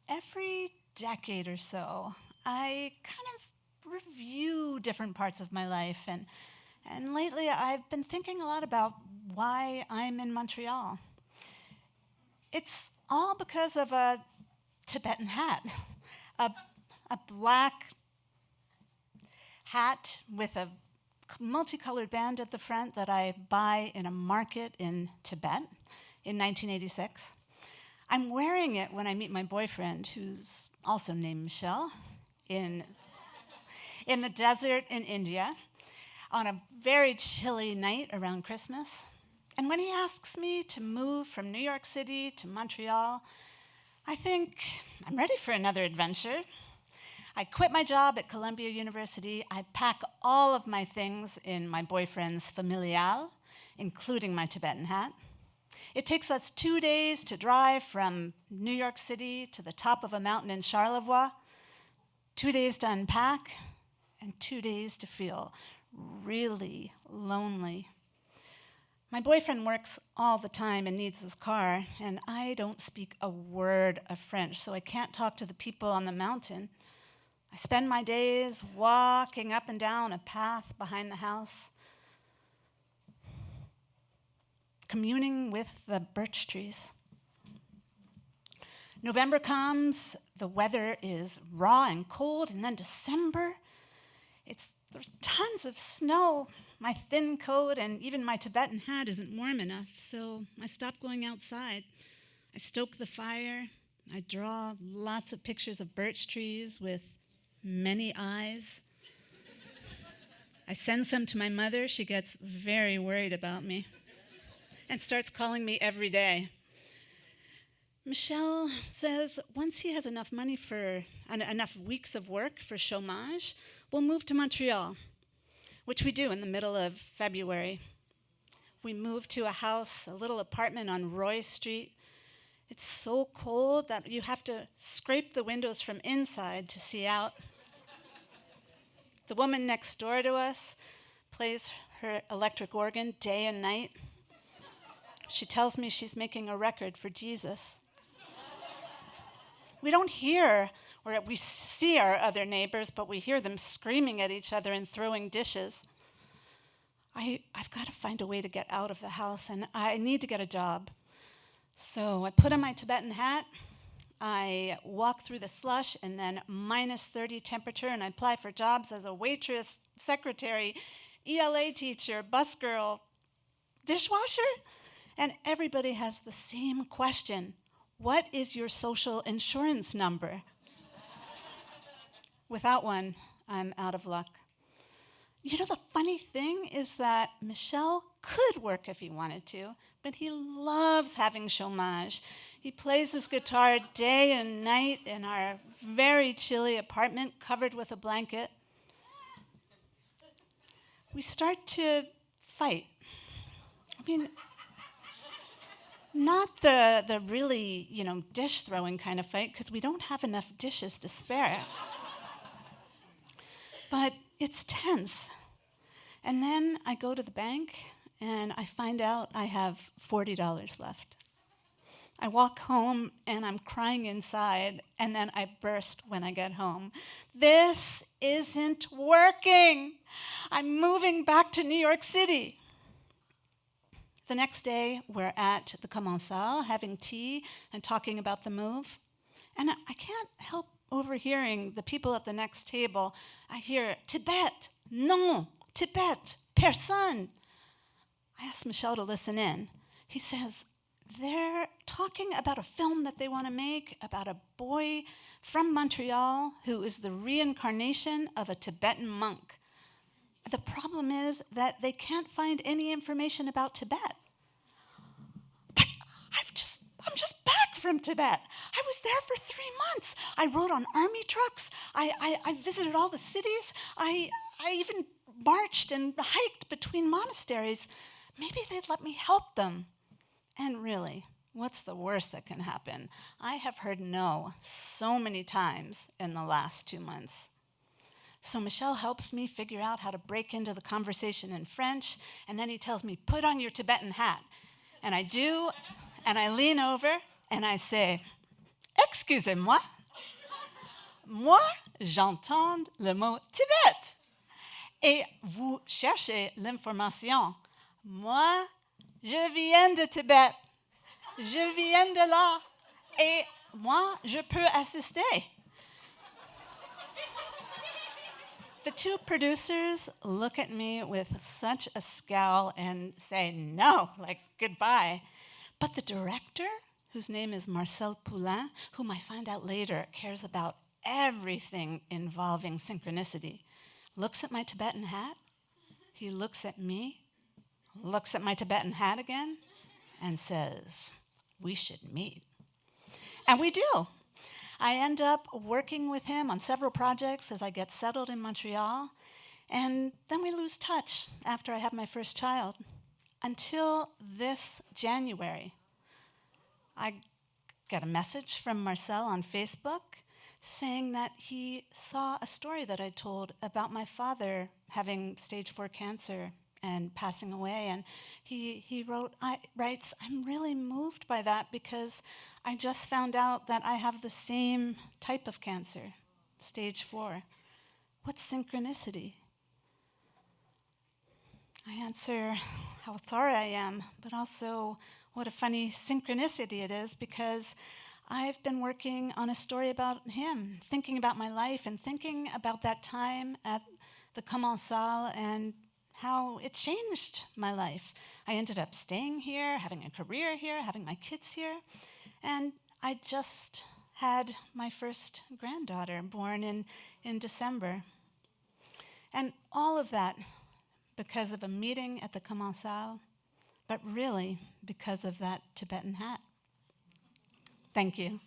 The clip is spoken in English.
Every decade or so, I kind of review different parts of my life, and lately I've been thinking a lot about why I'm in Montreal. It's all because of a Tibetan hat, a, a black hat with a multicolored band at the front that I buy in a market in Tibet in 1986. I'm wearing it when I meet my boyfriend, who's also named Michele, in the desert in India on a very chilly night around Christmas. And when he asks me to move from New York City to Montreal, I think I'm ready for another adventure. I quit my job at Columbia University. I pack all of my things in my boyfriend's familial, including my Tibetan hat. It takes us 2 days to drive from New York City to the top of a mountain in Charlevoix, 2 days to unpack, and 2 days to feel really lonely. My boyfriend works all the time and needs his car, and I don't speak a word of French, so I can't talk to the people on the mountain. I spend my days walking up and down a path behind the house, communing with the birch trees. November comes, the weather is raw and cold, and then December, there's tons of snow. My thin coat and even my Tibetan hat isn't warm enough, so I stop going outside. I stoke the fire. I draw lots of pictures of birch trees with many eyes. I send some to my mother. She gets very worried about me and starts calling me every day. Michele says once he has enough money for enough weeks of work for chômage, we'll move to Montreal, which we do in the middle of February. We move to a house, a little apartment on Roy Street. It's so cold that you have to scrape the windows from inside to see out. The woman next door to us plays her electric organ day and night. She tells me she's making a record for Jesus. We don't hear, or we see our other neighbors, but we hear them screaming at each other and throwing dishes. I've got to find a way to get out of the house, and I need to get a job. So I put on my Tibetan hat, I walk through the slush, and then minus 30 temperature, and I apply for jobs as a waitress, secretary, ELA teacher, busgirl, dishwasher, and everybody has the same question. What is your social insurance number? Without one, I'm out of luck. You know, the funny thing is that Michele could work if he wanted to, but he loves having chômage. He plays his guitar day and night in our very chilly apartment covered with a blanket. We start to fight. I mean, not the really, dish-throwing kind of fight, because we don't have enough dishes to spare. But it's tense. And then I go to the bank, and I find out I have $40 left. I walk home, and I'm crying inside, and then I burst when I get home. This isn't working. I'm moving back to New York City. The next day, we're at the Sala having tea and talking about the move. And I can't help overhearing the people at the next table. I hear, Tibet, non, Tibet, personne. I ask Michele to listen in. He says, they're talking about a film that they want to make about a boy from Montreal who is the reincarnation of a Tibetan monk. The problem is that they can't find any information about Tibet. But I'm just back from Tibet. I was there for 3 months. I rode on army trucks. I visited all the cities. I even marched and hiked between monasteries. Maybe they'd let me help them. And really, what's the worst that can happen? I have heard no so many times in the last 2 months. So Michele helps me figure out how to break into the conversation in French, and then he tells me, put on your Tibetan hat. And I do, and I lean over, and I say, excusez-moi, Moi, j'entends le mot Tibet. Et vous cherchez l'information. Moi, je viens de Tibet. Je viens de là. Et moi, je peux assister. The two producers look at me with such a scowl and say, no, like goodbye. But the director, whose name is Marcel Poulain, whom I find out later cares about everything involving synchronicity, looks at my Tibetan hat, he looks at me, looks at my Tibetan hat again, and says, we should meet. And we do. I end up working with him on several projects as I get settled in Montreal, and then we lose touch after I have my first child. Until this January, I get a message from Marcel on Facebook saying that he saw a story that I told about my father having stage 4 cancer and passing away. And he writes, I'm really moved by that because I just found out that I have the same type of cancer, stage 4. What's synchronicity? I answer how sorry I am, but also what a funny synchronicity it is because I've been working on a story about him, thinking about my life and thinking about that time at the Sala and how it changed my life. I ended up staying here, having a career here, having my kids here, and I just had my first granddaughter born in December. And all of that because of a meeting at the Sala, but really because of that Tibetan hat. Thank you.